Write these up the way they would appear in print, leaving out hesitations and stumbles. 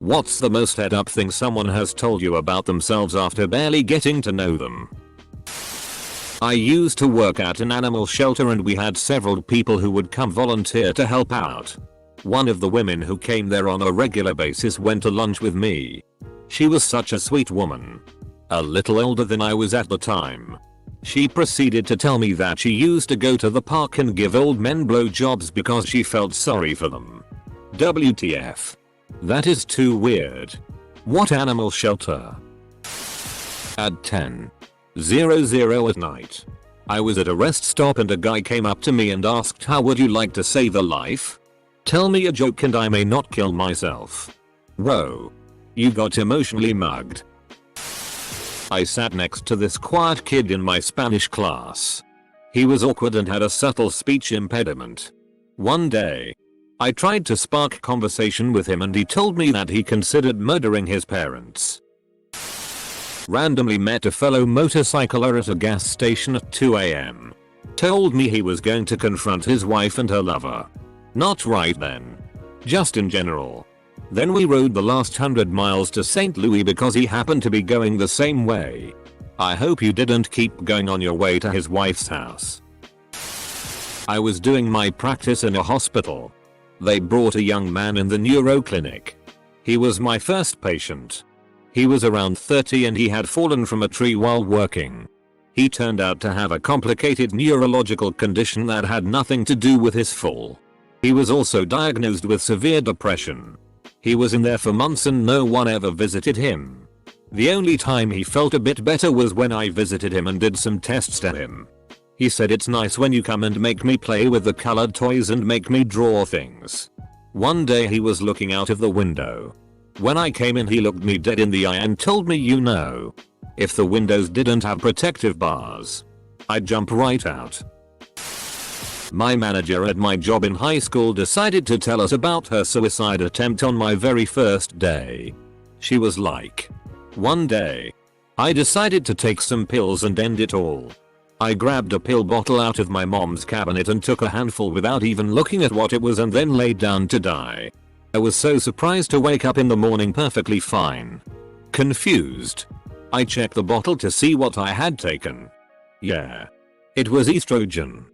What's the most head up thing someone has told you about themselves after barely getting to know them? I used to work at an animal shelter and we had several people who would come volunteer to help out. One of the women who came there on a regular basis went to lunch with me. She was such a sweet woman. A little older than I was at the time. She proceeded to tell me that she used to go to the park and give old men blowjobs because she felt sorry for them. WTF. That is too weird. What animal shelter? At 10:00 at night. I was at a rest stop and a guy came up to me and asked, how would you like to save a life? Tell me a joke and I may not kill myself. Whoa. You got emotionally mugged. I sat next to this quiet kid in my Spanish class. He was awkward and had a subtle speech impediment. One day, I tried to spark conversation with him and he told me that he considered murdering his parents. Randomly met a fellow motorcycler at a gas station at 2 AM. Told me he was going to confront his wife and her lover. Not right then. Just in general. Then we rode the last 100 miles to St. Louis because he happened to be going the same way. I hope you didn't keep going on your way to his wife's house. I was doing my practice in a hospital. They brought a young man in the neuro clinic. He was my first patient. He was around 30 and he had fallen from a tree while working. He turned out to have a complicated neurological condition that had nothing to do with his fall. He was also diagnosed with severe depression. He was in there for months and no one ever visited him. The only time he felt a bit better was when I visited him and did some tests to him. He said, it's nice when you come and make me play with the colored toys and make me draw things. One day he was looking out of the window. When I came in he looked me dead in the eye and told me, you know, if the windows didn't have protective bars, I'd jump right out. My manager at my job in high school decided to tell us about her suicide attempt on my very first day. She was like, one day, I decided to take some pills and end it all. I grabbed a pill bottle out of my mom's cabinet and took a handful without even looking at what it was and then laid down to die. I was so surprised to wake up in the morning perfectly fine. Confused. I checked the bottle to see what I had taken. Yeah. It was estrogen.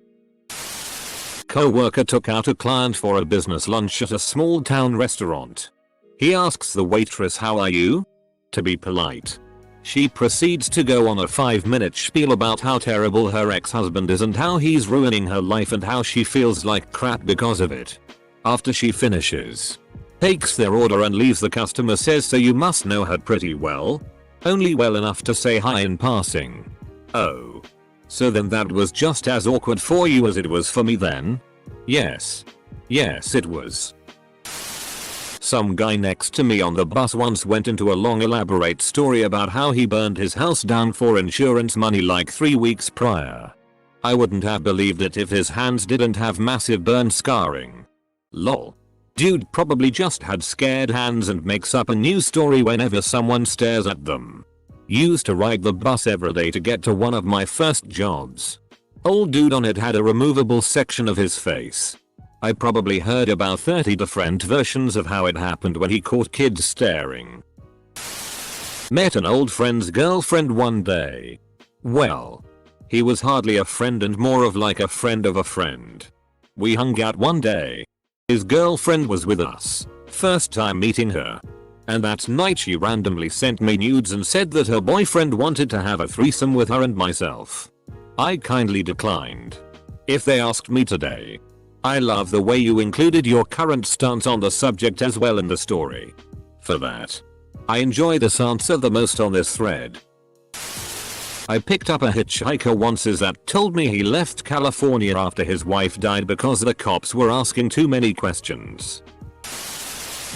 Co-worker took out a client for a business lunch at a small town restaurant. He asks the waitress, how are you? To be polite. She proceeds to go on a 5-minute spiel about how terrible her ex-husband is and how he's ruining her life and how she feels like crap because of it. After she finishes, takes their order and leaves, the customer says, so you must know her pretty well? Only well enough to say hi in passing. Oh. So then that was just as awkward for you as it was for me then? Yes. Yes, it was. Some guy next to me on the bus once went into a long elaborate story about how he burned his house down for insurance money like 3 weeks prior. I wouldn't have believed it if his hands didn't have massive burn scarring. Lol. Dude probably just had scared hands and makes up a new story whenever someone stares at them. Used to ride the bus every day to get to one of my first jobs. Old dude on it had a removable section of his face. I probably heard about 30 different versions of how it happened when he caught kids staring. Met an old friend's girlfriend one day. Well, he was hardly a friend and more of like a friend of a friend. We hung out one day. His girlfriend was with us. First time meeting her. And that night she randomly sent me nudes and said that her boyfriend wanted to have a threesome with her and myself. I kindly declined. If they asked me today, I love the way you included your current stance on the subject as well in the story. For that, I enjoy this answer the most on this thread. I picked up a hitchhiker once that told me he left California after his wife died because the cops were asking too many questions.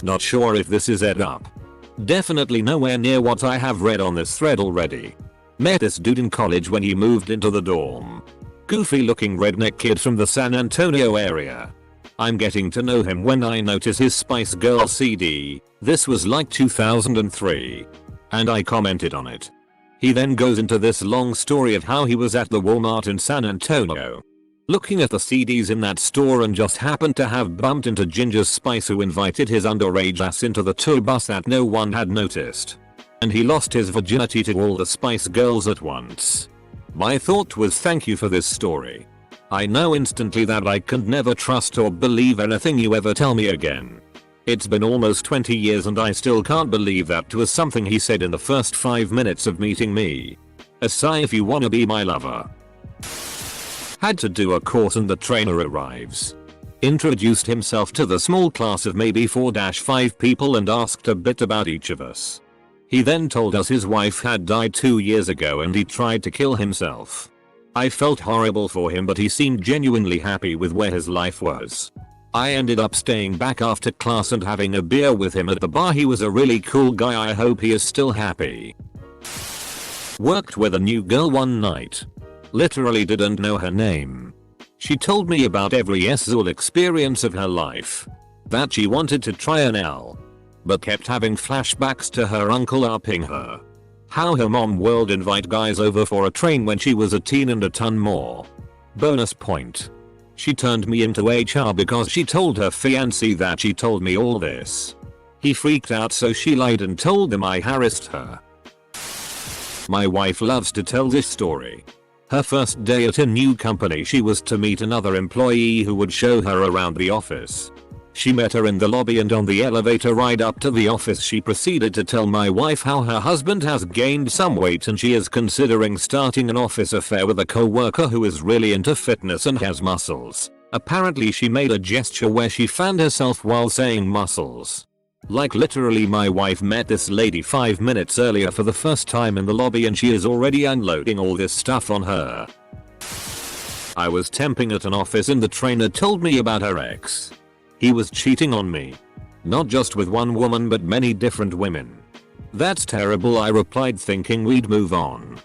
Not sure if this is ed up. Definitely nowhere near what I have read on this thread already. Met this dude in college when he moved into the dorm. Goofy looking redneck kid from the San Antonio area. I'm getting to know him when I notice his Spice Girl CD. This was like 2003. And I commented on it. He then goes into this long story of how he was at the Walmart in San Antonio. looking at the CDs in that store and just happened to have bumped into Ginger Spice, who invited his underage ass into the tour bus that no one had noticed. And he lost his virginity to all the Spice Girls at once. My thought was, thank you for this story. I know instantly that I can never trust or believe anything you ever tell me again. It's been almost 20 years and I still can't believe that was something he said in the first 5 minutes of meeting me. A sigh if you wanna be my lover. Had to do a course and the trainer arrives. Introduced himself to the small class of maybe 4-5 people and asked a bit about each of us. He then told us his wife had died 2 years ago and he tried to kill himself. I felt horrible for him, but he seemed genuinely happy with where his life was. I ended up staying back after class and having a beer with him at the bar. He was a really cool guy. I hope he is still happy. Worked with a new girl one night. Literally didn't know her name. She told me about every SZOL experience of her life. That she wanted to try an L, but kept having flashbacks to her uncle upping her. How her mom would invite guys over for a train when she was a teen and a ton more. Bonus point. She turned me into HR because she told her fiancé that she told me all this. He freaked out, so she lied and told them I harassed her. My wife loves to tell this story. Her first day at a new company, she was to meet another employee who would show her around the office. She met her in the lobby, and on the elevator ride up to the office she proceeded to tell my wife how her husband has gained some weight and she is considering starting an office affair with a co-worker who is really into fitness and has muscles. Apparently she made a gesture where she fanned herself while saying muscles. Like literally, my wife met this lady 5 minutes earlier for the first time in the lobby and she is already unloading all this stuff on her. I was temping at an office and the trainer told me about her ex. He was cheating on me. Not just with one woman but many different women. That's terrible, I replied, thinking we'd move on.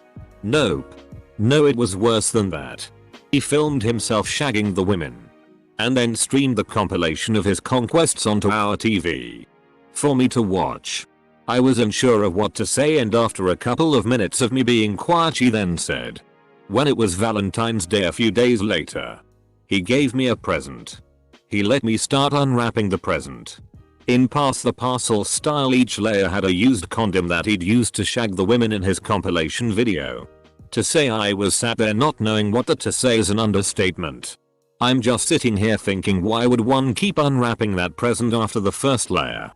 Nope. No, it was worse than that. He filmed himself shagging the women. And then streamed the compilation of his conquests onto our TV. For me to watch. I was unsure of what to say, and after a couple of minutes of me being quiet she then said. When it was Valentine's Day a few days later. He gave me a present. He let me start unwrapping the present. In pass the parcel style, each layer had a used condom that he'd used to shag the women in his compilation video. To say I was sat there not knowing what to say is an understatement. I'm just sitting here thinking, why would one keep unwrapping that present after the first layer?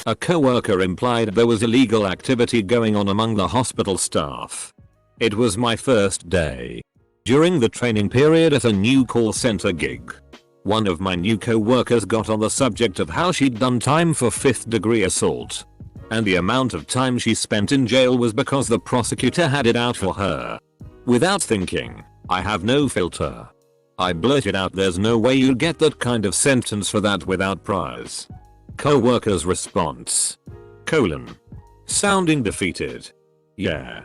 A coworker implied there was illegal activity going on among the hospital staff. It was my first day. During the training period at a new call center gig. One of my new co-workers got on the subject of how she'd done time for 5th-degree assault. And the amount of time she spent in jail was because the prosecutor had it out for her. Without thinking, I have no filter. I blurted out, there's no way you get that kind of sentence for that without priors. Co-worker's response. Sounding defeated. Yeah.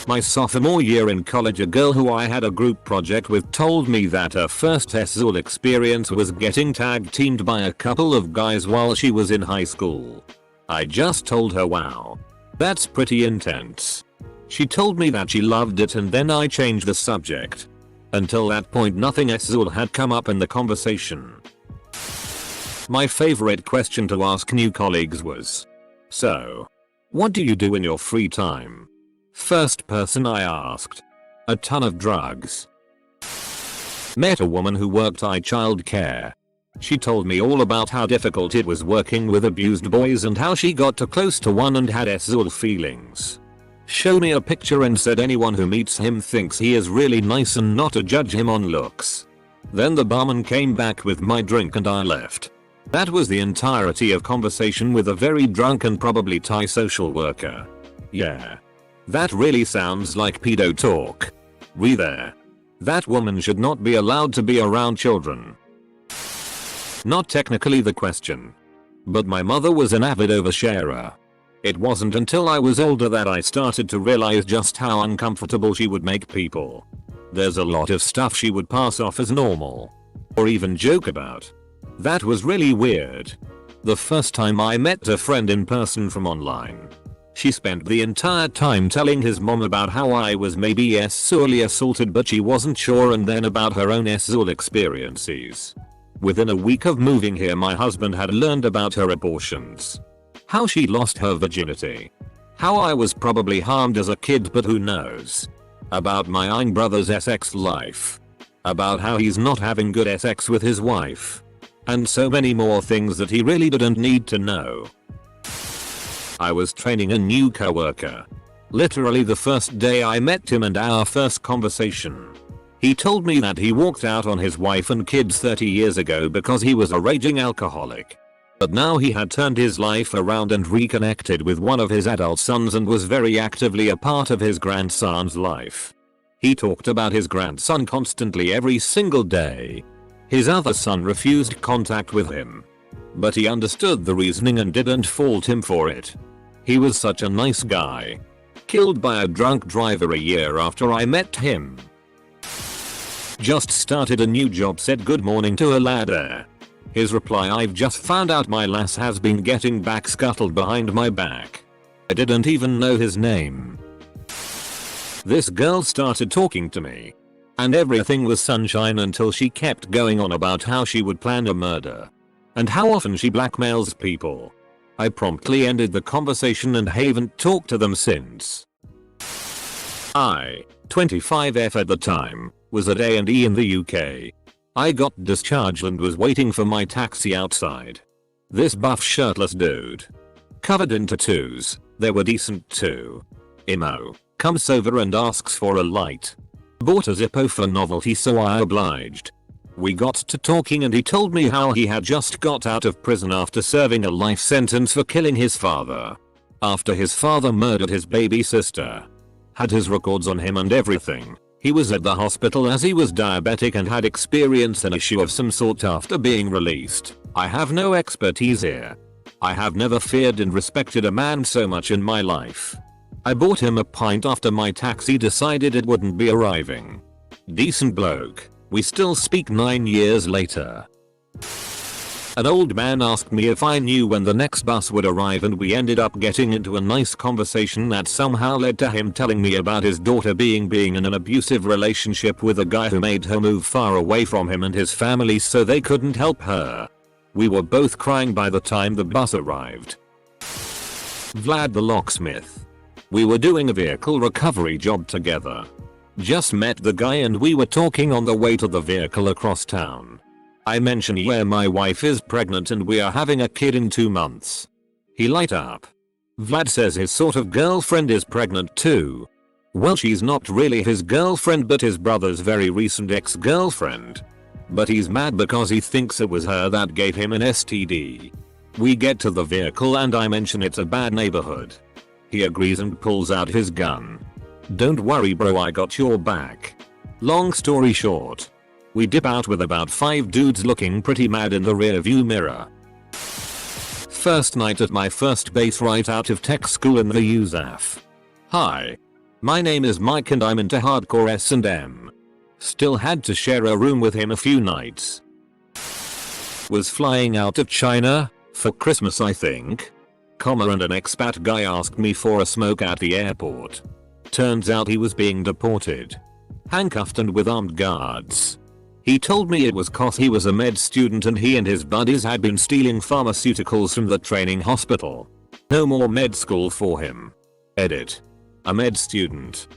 My sophomore year in college, a girl who I had a group project with told me that her first SZOL experience was getting tag teamed by a couple of guys while she was in high school. I just told her, wow. That's pretty intense. She told me that she loved it, and then I changed the subject. Until that point nothing SZOL had come up in the conversation. My favorite question to ask new colleagues was, so, what do you do in your free time? First person I asked. A ton of drugs. Met a woman who worked child care. She told me all about how difficult it was working with abused boys and how she got too close to one and had SZOL feelings. Showed me a picture and said anyone who meets him thinks he is really nice and not to judge him on looks. Then the barman came back with my drink and I left. That was the entirety of conversation with a very drunk and probably Thai social worker. Yeah. That really sounds like pedo talk. There. That woman should not be allowed to be around children. Not technically the question. But my mother was an avid oversharer. It wasn't until I was older that I started to realize just how uncomfortable she would make people. There's a lot of stuff she would pass off as normal. Or even joke about. That was really weird. The first time I met a friend in person from online. She spent the entire time telling his mom about how I was maybe sexually assaulted but she wasn't sure, and then about her own sexual experiences. Within a week of moving here, my husband had learned about her abortions. How she lost her virginity. How I was probably harmed as a kid, but who knows. About my own brother's sex life. About how he's not having good sex with his wife. And so many more things that he really didn't need to know. I was training a new coworker. Literally the first day I met him and our first conversation. He told me that he walked out on his wife and kids 30 years ago because he was a raging alcoholic. But now he had turned his life around and reconnected with one of his adult sons and was very actively a part of his grandson's life. He talked about his grandson constantly every single day. His other son refused contact with him. But he understood the reasoning and didn't fault him for it. He was such a nice guy. Killed by a drunk driver a year after I met him. Just started a new job, said good morning to a ladder. His reply, I've just found out my lass has been getting back scuttled behind my back. I didn't even know his name. This girl started talking to me. And everything was sunshine until she kept going on about how she would plan a murder. And how often she blackmails people. I promptly ended the conversation and haven't talked to them since. I, 25F at the time, was at A&E in the UK. I got discharged and was waiting for my taxi outside. This buff shirtless dude, covered in tattoos, they were decent too, emo, comes over and asks for a light. Bought a Zippo for novelty, so I obliged. We got to talking and he told me how he had just got out of prison after serving a life sentence for killing his father. After his father murdered his baby sister. Had his records on him and everything. He was at the hospital as he was diabetic and had experienced an issue of some sort after being released. I have no expertise here. I have never feared and respected a man so much in my life. I bought him a pint after my taxi decided it wouldn't be arriving. Decent bloke. We still speak 9 years later. An old man asked me if I knew when the next bus would arrive and we ended up getting into a nice conversation that somehow led to him telling me about his daughter being in an abusive relationship with a guy who made her move far away from him and his family so they couldn't help her. We were both crying by the time the bus arrived. Vlad the locksmith. We were doing a vehicle recovery job together. Just met the guy and we were talking on the way to the vehicle across town. I mentioned, yeah, my wife is pregnant and we are having a kid in 2 months. He light up. Vlad says his sort of girlfriend is pregnant too. Well, she's not really his girlfriend but his brother's very recent ex-girlfriend. But he's mad because he thinks it was her that gave him an STD. We get to the vehicle and I mention it's a bad neighborhood. He agrees and pulls out his gun. Don't worry bro, I got your back. Long story short. We dip out with about 5 dudes looking pretty mad in the rear view mirror. First night at my first base right out of tech school in the USAF. Hi. My name is Mike and I'm into hardcore S&M. Still had to share a room with him a few nights. Was flying out of China, for Christmas I think. And an expat guy asked me for a smoke at the airport. Turns out he was being deported. Handcuffed and with armed guards. He told me it was cause he was a med student and he and his buddies had been stealing pharmaceuticals from the training hospital. No more med school for him. Edit. A med student.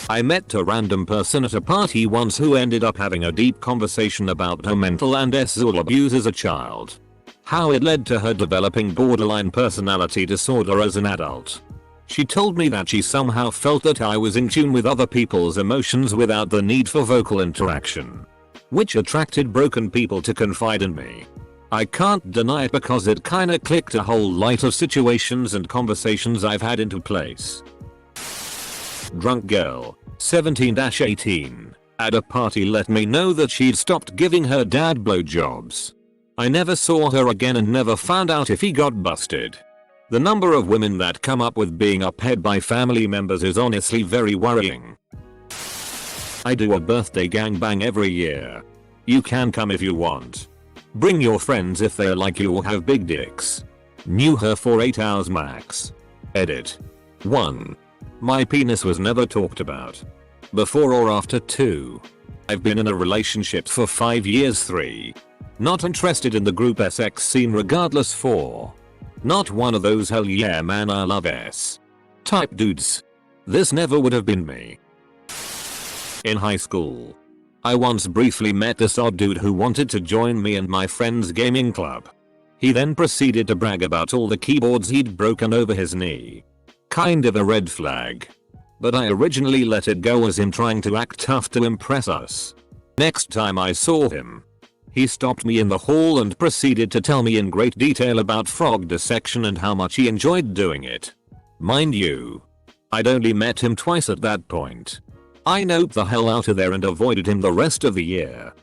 I met a random person at a party once who ended up having a deep conversation about her mental and sexual abuse as a child. How it led to her developing borderline personality disorder as an adult. She told me that she somehow felt that I was in tune with other people's emotions without the need for vocal interaction. Which attracted broken people to confide in me. I can't deny it because it kinda clicked a whole lot of situations and conversations I've had into place. Drunk girl, 17-18, at a party let me know that she'd stopped giving her dad blowjobs. I never saw her again and never found out if he got busted. The number of women that come up with being upheld by family members is honestly very worrying. I do a birthday gangbang every year. You can come if you want. Bring your friends if they're like you or have big dicks. Knew her for 8 hours max. Edit. 1. My penis was never talked about. Before or after. 2. I've been in a relationship for 5 years. 3. Not interested in the group sex scene regardless. 4. Not one of those hell yeah man I love s type dudes. This never would have been me. In high school, I once briefly met this odd dude who wanted to join me and my friend's gaming club. He then proceeded to brag about all the keyboards he'd broken over his knee. Kind of a red flag. But I originally let it go as him trying to act tough to impress us. Next time I saw him, he stopped me in the hall and proceeded to tell me in great detail about frog dissection and how much he enjoyed doing it. Mind you, I'd only met him twice at that point. I noped the hell out of there and avoided him the rest of the year.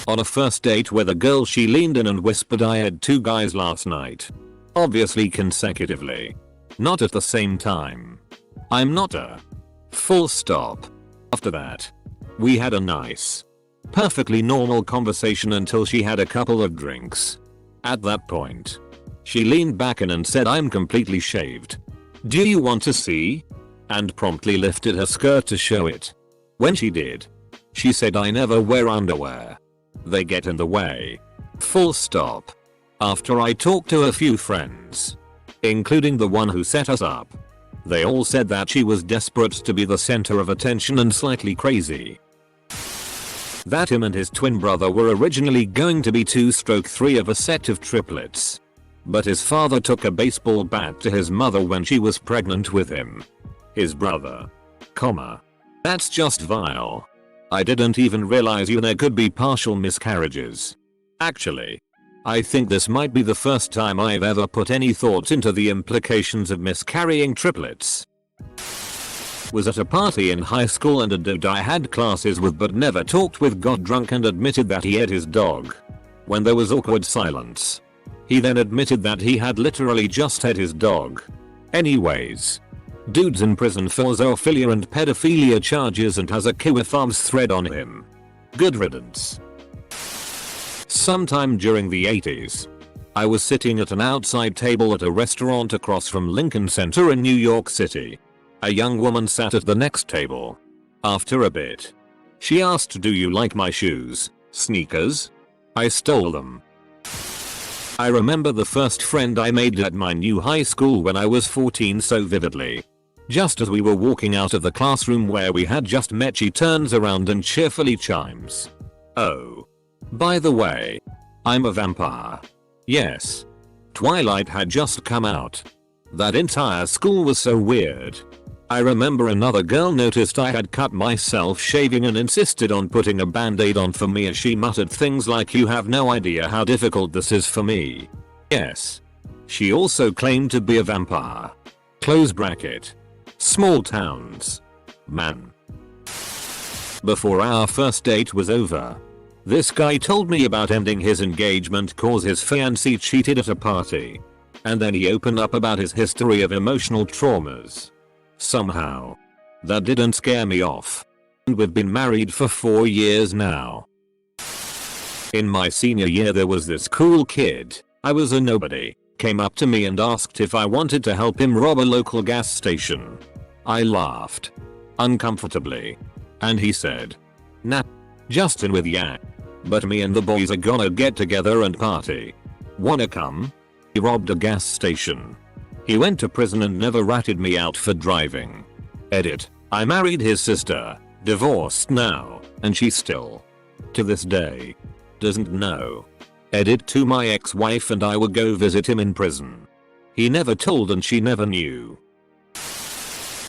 On a first date with a girl, she leaned in and whispered, I had 2 guys last night. Obviously consecutively. Not at the same time. I'm not a full stop. After that, we had a nice, perfectly normal conversation until she had a couple of drinks. At that point, she leaned back in and said, I'm completely shaved. Do you want to see? And promptly lifted her skirt to show it. When she did, she said, I never wear underwear. They get in the way. Full stop. After I talked to a few friends, including the one who set us up, they all said that she was desperate to be the center of attention and slightly crazy. That him and his twin brother were originally going to be 2/3 of a set of triplets. But his father took a baseball bat to his mother when she was pregnant with him. His brother. That's just vile. I didn't even realize there could be partial miscarriages. Actually, I think this might be the first time I've ever put any thought into the implications of miscarrying triplets. Was at a party in high school and a dude I had classes with but never talked with got drunk and admitted that he ate his dog. When there was awkward silence, he then admitted that he had literally just ate his dog. Anyways, dude's in prison for zoophilia and pedophilia charges and has a Kiwi Farms thread on him. Good riddance. Sometime during the 80s, I was sitting at an outside table at a restaurant across from Lincoln Center in New York City. A young woman sat at the next table. After a bit, she asked, do you like my shoes, sneakers? I stole them. I remember the first friend I made at my new high school when I was 14 so vividly. Just as we were walking out of the classroom where we had just met, she turns around and cheerfully chimes, oh, by the way, I'm a vampire. Yes. Twilight had just come out. That entire school was so weird. I remember another girl noticed I had cut myself shaving and insisted on putting a band-aid on for me as she muttered things like, you have no idea how difficult this is for me. Yes. She also claimed to be a vampire. Close bracket. Small towns. Man. Before our first date was over, this guy told me about ending his engagement cause his fiancée cheated at a party. And then he opened up about his history of emotional traumas. Somehow, that didn't scare me off. And we've been married for 4 years now. In my senior year there was this cool kid, I was a nobody, came up to me and asked if I wanted to help him rob a local gas station. I laughed. Uncomfortably. And he said, nah, just in with ya. But me and the boys are gonna get together and party. Wanna come? He robbed a gas station. He went to prison and never ratted me out for driving. Edit. I married his sister, divorced now, and she still, to this day, doesn't know. Edit. To my ex-wife and I would go visit him in prison. He never told and she never knew.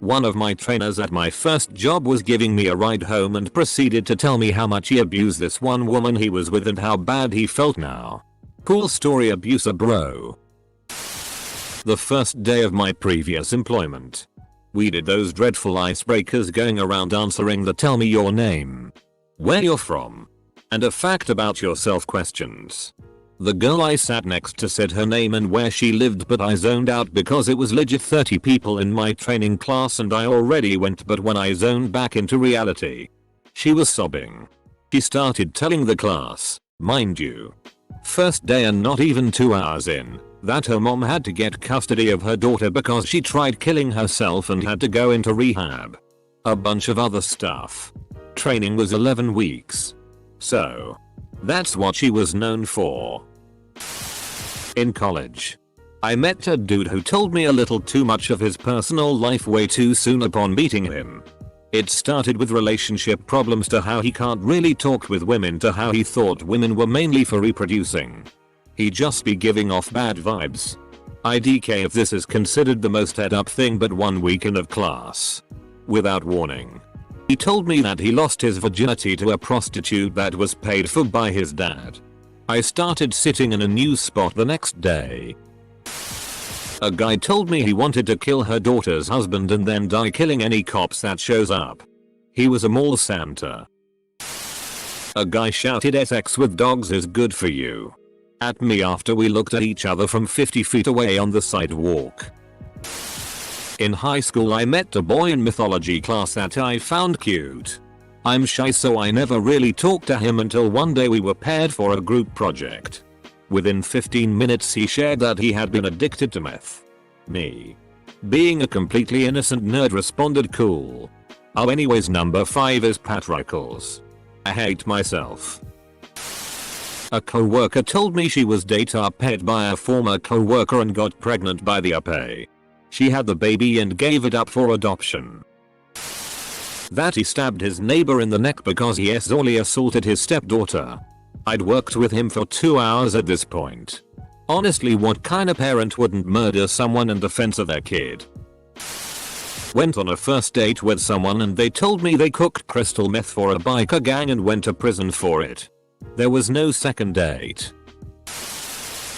One of my trainers at my first job was giving me a ride home and proceeded to tell me how much he abused this one woman he was with and how bad he felt now. Cool story, abuser bro. The first day of my previous employment, we did those dreadful icebreakers going around answering the tell me your name, where you're from, and a fact about yourself questions. The girl I sat next to said her name and where she lived, but I zoned out because it was legit 30 people in my training class and I already went, but when I zoned back into reality, she was sobbing. She started telling the class, mind you, first day and not even 2 hours in, That her mom had to get custody of her daughter because she tried killing herself and had to go into rehab. A bunch of other stuff. Training was 11 weeks. So, that's what she was known for. In college, I met a dude who told me a little too much of his personal life way too soon upon meeting him. It started with relationship problems to how he can't really talk with women to how he thought women were mainly for reproducing. He'd just be giving off bad vibes. IDK if this is considered the most head up thing, but one weekend of class, without warning, he told me that he lost his virginity to a prostitute that was paid for by his dad. I started sitting in a new spot the next day. A guy told me he wanted to kill her daughter's husband and then die killing any cops that shows up. He was a mall Santa. A guy shouted sex with dogs is good for you at me after we looked at each other from 50 feet away on the sidewalk. In high school I met a boy in mythology class that I found cute. I'm shy so I never really talked to him until one day we were paired for a group project. Within 15 minutes he shared that he had been addicted to meth. Me, being a completely innocent nerd, responded cool. Oh anyways, number 5 is patriarchals. I hate myself. A co-worker told me she was date-raped by a former co-worker and got pregnant by the RP. She had the baby and gave it up for adoption. That he stabbed his neighbor in the neck because he sexually assaulted his stepdaughter. I'd worked with him for 2 hours at this point. Honestly, what kind of parent wouldn't murder someone in defense of their kid? Went on a first date with someone and they told me they cooked crystal meth for a biker gang and went to prison for it. There was no second date.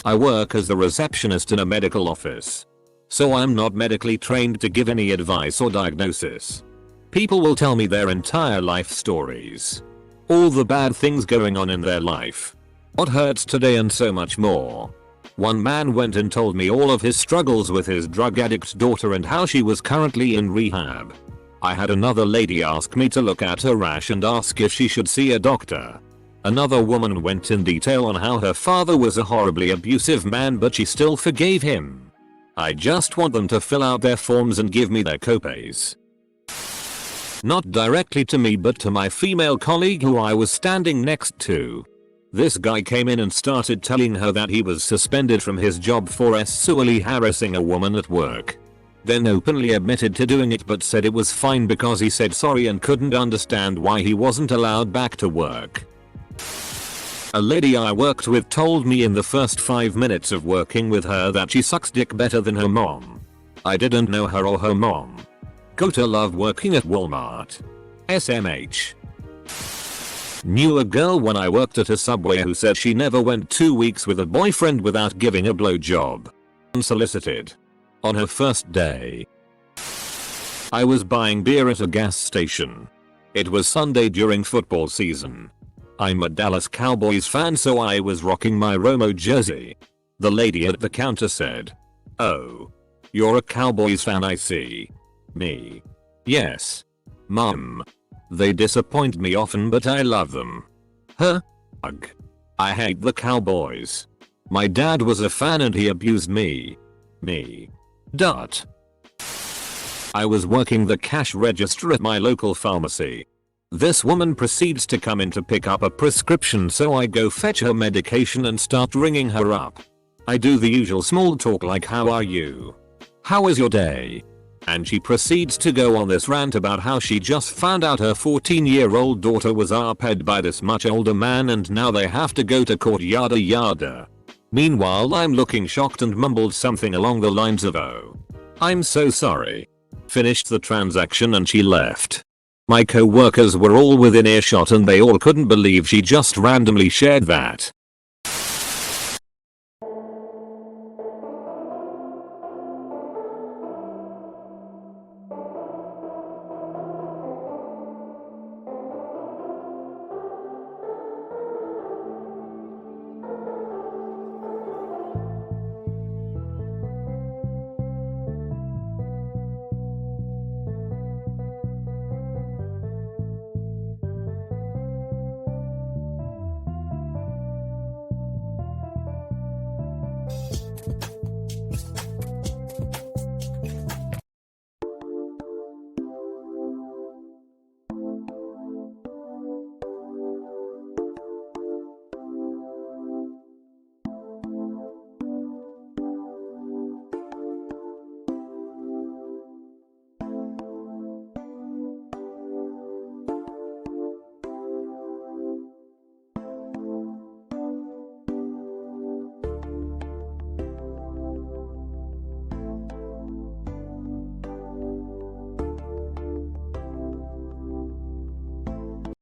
I work as the receptionist in a medical office, so I'm not medically trained to give any advice or diagnosis. People will tell me their entire life stories. All the bad things going on in their life, what hurts today, and so much more. One man went and told me all of his struggles with his drug addict daughter and how she was currently in rehab. I had another lady ask me to look at her rash and ask if she should see a doctor. Another woman went in detail on how her father was a horribly abusive man but she still forgave him. I just want them to fill out their forms and give me their copays. Not directly to me but to my female colleague who I was standing next to. This guy came in and started telling her that he was suspended from his job for sexually harassing a woman at work. Then openly admitted to doing it but said it was fine because he said sorry and couldn't understand why he wasn't allowed back to work. A lady I worked with told me in the first 5 minutes of working with her that she sucks dick better than her mom. I didn't know her or her mom. Gotta love working at Walmart. SMH. Knew a girl when I worked at a Subway who said she never went 2 weeks with a boyfriend without giving a blowjob. Unsolicited. On her first day. I was buying beer at a gas station. It was Sunday during football season. I'm a Dallas Cowboys fan so I was rocking my Romo jersey. The lady at the counter said, "Oh. You're a Cowboys fan, I see." Me. "Yes. Mom. They disappoint me often but I love them." Huh? Ugh. I hate the Cowboys. My dad was a fan and he abused me. Me. Dot. I was working the cash register at my local pharmacy. This woman proceeds to come in to pick up a prescription so I go fetch her medication and start ringing her up. I do the usual small talk like how are you? How was your day? And she proceeds to go on this rant about how she just found out her 14-year-old daughter was raped by this much older man and now they have to go to court yada yada. Meanwhile I'm looking shocked and mumbled something along the lines of "Oh. I'm so sorry." Finished the transaction and she left. My co-workers were all within earshot and they all couldn't believe she just randomly shared that.